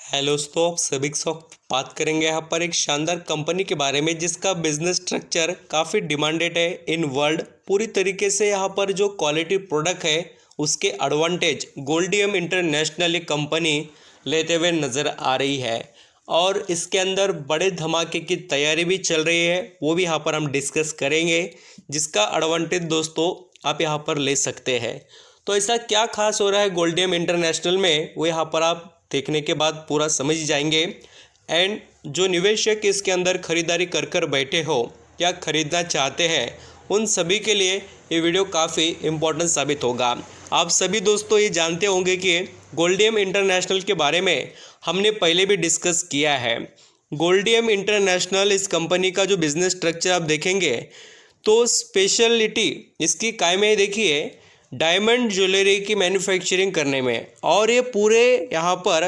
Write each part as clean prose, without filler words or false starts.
Hello दोस्तों, आप सभी के साथ बात करेंगे यहाँ पर एक शानदार कंपनी के बारे में जिसका बिजनेस स्ट्रक्चर काफ़ी डिमांडेड है इन वर्ल्ड। पूरी तरीके से यहाँ पर जो क्वालिटी प्रोडक्ट है उसके एडवांटेज गोल्डियम इंटरनेशनल ये कंपनी लेते हुए नज़र आ रही है और इसके अंदर बड़े धमाके की तैयारी भी चल रही है, वो भी यहाँ पर हम डिस्कस करेंगे जिसका एडवांटेज दोस्तों आप यहाँ पर ले सकते हैं। तो ऐसा क्या खास हो रहा है गोल्डियम इंटरनेशनल में, वो यहाँ पर आप देखने के बाद पूरा समझ जाएंगे। एंड जो निवेशक इसके अंदर खरीदारी कर कर बैठे हो या खरीदना चाहते हैं उन सभी के लिए ये वीडियो काफ़ी इम्पोर्टेंट साबित होगा। आप सभी दोस्तों ये जानते होंगे कि गोल्डियम इंटरनेशनल के बारे में हमने पहले भी डिस्कस किया है। गोल्डियम इंटरनेशनल इस कंपनी का जो बिजनेस स्ट्रक्चर आप देखेंगे तो स्पेशलिटी इसकी कायम है, देखिए डायमंड ज्वेलरी की मैन्युफैक्चरिंग करने में, और ये पूरे यहाँ पर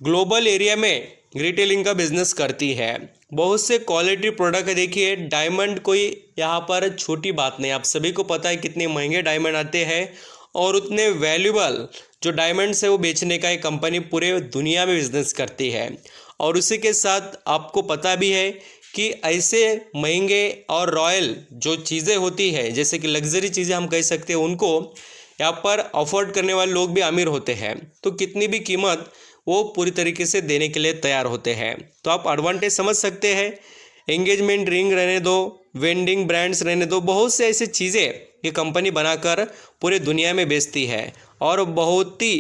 ग्लोबल एरिया में रिटेलिंग का बिजनेस करती है। बहुत से क्वालिटी प्रोडक्ट है, देखिए डायमंड कोई यहाँ पर छोटी बात नहीं, आप सभी को पता है कितने महंगे डायमंड आते हैं और उतने वैल्यूबल जो डायमंड्स है वो बेचने का एक कंपनी पूरे दुनिया में बिजनेस करती है। और उसी के साथ आपको पता भी है कि ऐसे महंगे और रॉयल जो चीज़ें होती है, जैसे कि लग्जरी चीज़ें हम कह सकते हैं, उनको यहाँ पर अफोर्ड करने वाले लोग भी अमीर होते हैं, तो कितनी भी कीमत वो पूरी तरीके से देने के लिए तैयार होते हैं। तो आप एडवांटेज समझ सकते हैं। एंगेजमेंट रिंग रहने दो, वेंडिंग ब्रांड्स रहने दो, बहुत से ऐसी चीज़ें ये कंपनी बनाकर पूरे दुनिया में बेचती है और बहुत ही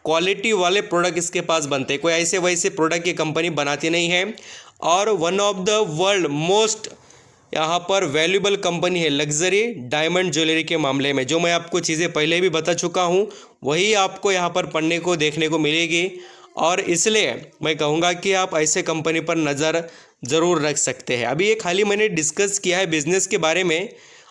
क्वालिटी वाले प्रोडक्ट इसके पास बनते हैं। कोई ऐसे वैसे प्रोडक्ट ये कंपनी बनाती नहीं है और one of the world most यहाँ पर वैल्यूबल कंपनी है लग्जरी डायमंड ज्वेलरी के मामले में। जो मैं आपको चीज़ें पहले भी बता चुका हूँ वही आपको यहाँ पर पढ़ने को देखने को मिलेगी, और इसलिए मैं कहूँगा कि आप ऐसे कंपनी पर नज़र ज़रूर रख सकते हैं। अभी ये खाली मैंने डिस्कस किया है बिज़नेस के बारे में,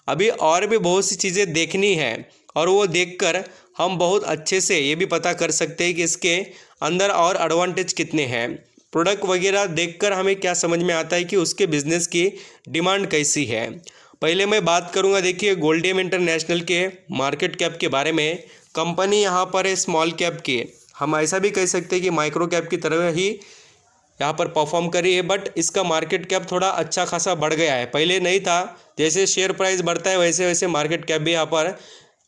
अभी और भी बहुत सी चीज़ें देखनी है और वो देखकर हम बहुत अच्छे से ये भी पता कर सकते हैं कि इसके अंदर और एडवांटेज कितने हैं। प्रोडक्ट वगैरह देखकर हमें क्या समझ में आता है कि उसके बिज़नेस की डिमांड कैसी है। पहले मैं बात करूंगा, देखिए गोल्डियम इंटरनेशनल के मार्केट कैप के बारे में। कंपनी यहाँ पर है स्मॉल कैप की, हम ऐसा भी कह सकते हैं कि माइक्रो कैप की तरह ही यहाँ पर परफॉर्म करी है, बट इसका मार्केट कैप थोड़ा अच्छा खासा बढ़ गया है, पहले नहीं था। जैसे शेयर प्राइस बढ़ता है वैसे वैसे मार्केट कैप भी यहाँ पर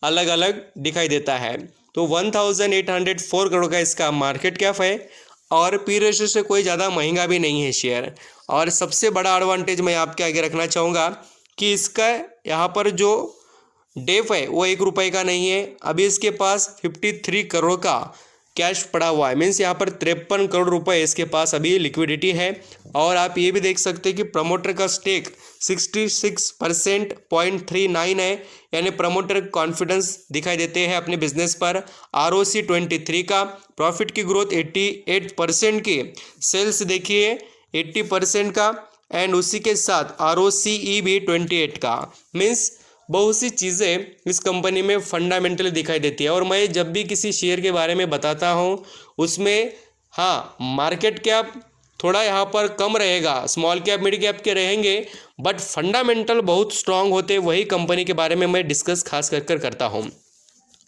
अलग अलग दिखाई देता है। तो 1804 करोड़ का इसका मार्केट कैप है और पी रेशियो से कोई ज़्यादा महंगा भी नहीं है शेयर। और सबसे बड़ा एडवांटेज मैं आपके आगे रखना चाहूँगा कि इसका यहाँ पर जो डेफ है वो 1 रुपये का नहीं है। अभी इसके पास 53 करोड़ का कैश पड़ा हुआ है, मीन्स यहाँ पर 53 करोड़ रुपए इसके पास अभी लिक्विडिटी है। और आप ये भी देख सकते हैं कि प्रमोटर का स्टेक 66.39 है, यानी प्रमोटर कॉन्फिडेंस दिखाई देते हैं अपने बिजनेस पर। ROC 23 का, प्रॉफिट की ग्रोथ 88% की, सेल्स देखिए 80% का, एंड उसी के साथ ROCE भी 28 का। मीन्स बहुत सी चीज़ें इस कंपनी में फंडामेंटली दिखाई देती है। और मैं जब भी किसी शेयर के बारे में बताता हूँ उसमें हाँ मार्केट कैप थोड़ा यहाँ पर कम रहेगा, स्मॉल कैप मिड कैप के रहेंगे, बट फंडामेंटल बहुत स्ट्रांग होते, वही कंपनी के बारे में मैं डिस्कस खास कर करता हूँ।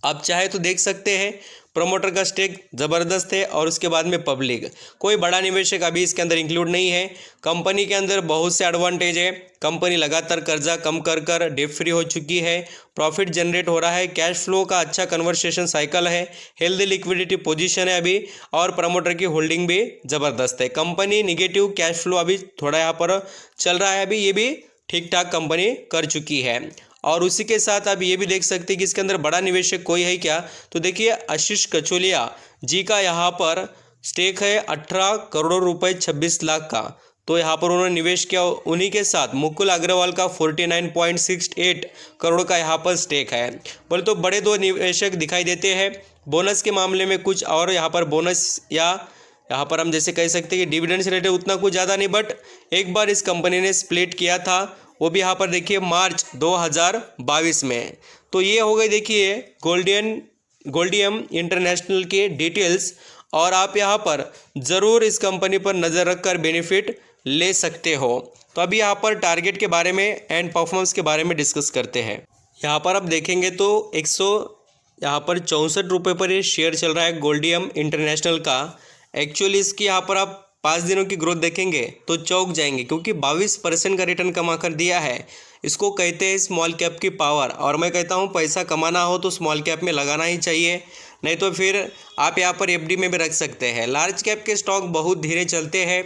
आप चाहे तो देख सकते हैं प्रमोटर का स्टेक ज़बरदस्त है और उसके बाद में पब्लिक, कोई बड़ा निवेशक अभी इसके अंदर इंक्लूड नहीं है। कंपनी के अंदर बहुत से एडवांटेज है, कंपनी लगातार कर्जा कम कर कर डेट फ्री हो चुकी है, प्रॉफिट जनरेट हो रहा है, कैश फ्लो का अच्छा कन्वर्सेशन साइकिल है, हेल्दी लिक्विडिटी पोजीशन है अभी, और प्रमोटर की होल्डिंग भी ज़बरदस्त है। कंपनी निगेटिव कैश फ्लो अभी थोड़ा यहाँ पर चल रहा है, अभी ये भी ठीक ठाक कंपनी कर चुकी है। और उसी के साथ आप ये भी देख सकते हैं कि इसके अंदर बड़ा निवेशक कोई है क्या, तो देखिए आशीष कचोलिया जी का यहाँ पर स्टेक है 18 करोड़ रुपए 26 लाख का, तो यहाँ पर उन्होंने निवेश किया। उन्हीं के साथ मुकुल अग्रवाल का 49.68 करोड़ का यहाँ पर स्टेक है। बोले तो बड़े दो निवेशक दिखाई देते हैं। बोनस के मामले में कुछ और यहाँ पर बोनस या यहाँ पर हम जैसे कह सकते हैं कि डिविडेंड्स रेट है उतना कुछ ज़्यादा नहीं, बट एक बार इस कंपनी ने स्प्लिट किया था, वो भी यहाँ पर देखिए मार्च 2022 में। तो ये हो गई देखिए गोल्डियम इंटरनेशनल के डिटेल्स, और आप यहाँ पर ज़रूर इस कंपनी पर नज़र रखकर बेनिफिट ले सकते हो। तो अभी यहाँ पर टारगेट के बारे में एंड परफॉर्मेंस के बारे में डिस्कस करते हैं। यहाँ पर आप देखेंगे तो 164 रुपये पर ये शेयर चल रहा है गोल्डियम इंटरनेशनल का, एक्चुअली इसकी यहाँ पर आप 5 दिनों की ग्रोथ देखेंगे तो चौंक जाएंगे, क्योंकि 22% का रिटर्न कमा कर दिया है। इसको कहते हैं स्मॉल कैप की पावर। और मैं कहता हूँ पैसा कमाना हो तो स्मॉल कैप में लगाना ही चाहिए, नहीं तो फिर आप यहाँ पर एफडी में भी रख सकते हैं। लार्ज कैप के स्टॉक बहुत धीरे चलते हैं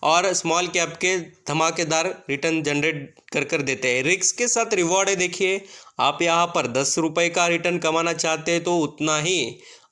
और स्मॉल कैप के धमाकेदार रिटर्न जनरेट कर देते हैं। रिस्क के साथ रिवॉर्ड है। देखिए, आप यहाँ पर 10 रुपये का रिटर्न कमाना चाहते हैं तो उतना ही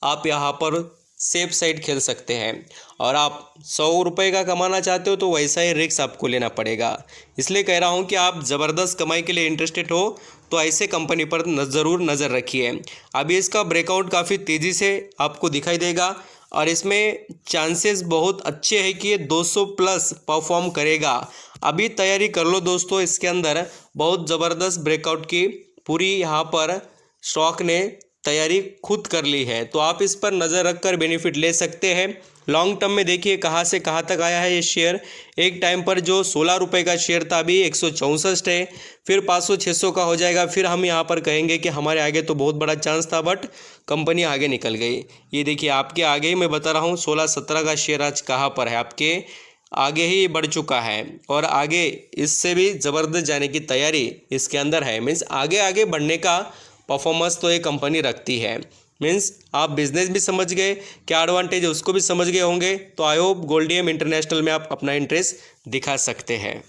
आप यहाँ पर सेफ साइड खेल सकते हैं, और आप 100 रुपये का कमाना चाहते हो तो वैसा ही रिस्क आपको लेना पड़ेगा। इसलिए कह रहा हूँ कि आप ज़बरदस्त कमाई के लिए इंटरेस्टेड हो तो ऐसे कंपनी पर ज़रूर नज़र रखिए। अभी इसका ब्रेकआउट काफ़ी तेज़ी से आपको दिखाई देगा और इसमें चांसेस बहुत अच्छे हैं कि ये 200 प्लस परफॉर्म करेगा। अभी तैयारी कर लो दोस्तों, इसके अंदर बहुत ज़बरदस्त ब्रेकआउट की पूरी यहाँ पर स्टॉक ने तैयारी खुद कर ली है, तो आप इस पर नज़र रखकर बेनिफिट ले सकते हैं। लॉन्ग टर्म में देखिए कहाँ से कहाँ तक आया है ये शेयर। एक टाइम पर जो 16 रुपये का शेयर था अभी 164 है, फिर 500-600 का हो जाएगा, फिर हम यहाँ पर कहेंगे कि हमारे आगे तो बहुत बड़ा चांस था बट कंपनी आगे निकल गई। ये देखिए आपके आगे ही मैं बता रहा हूँ 16-17 का शेयर आज कहाँ पर है, आपके आगे ही बढ़ चुका है और आगे इससे भी ज़बरदस्त जाने की तैयारी इसके अंदर है। मीन्स आगे आगे बढ़ने का परफॉर्मेंस तो ये कंपनी रखती है। मीन्स आप बिजनेस भी समझ गए, क्या एडवांटेज है उसको भी समझ गए होंगे, तो आई होप गोल्डियम इंटरनेशनल में आप अपना इंटरेस्ट दिखा सकते हैं।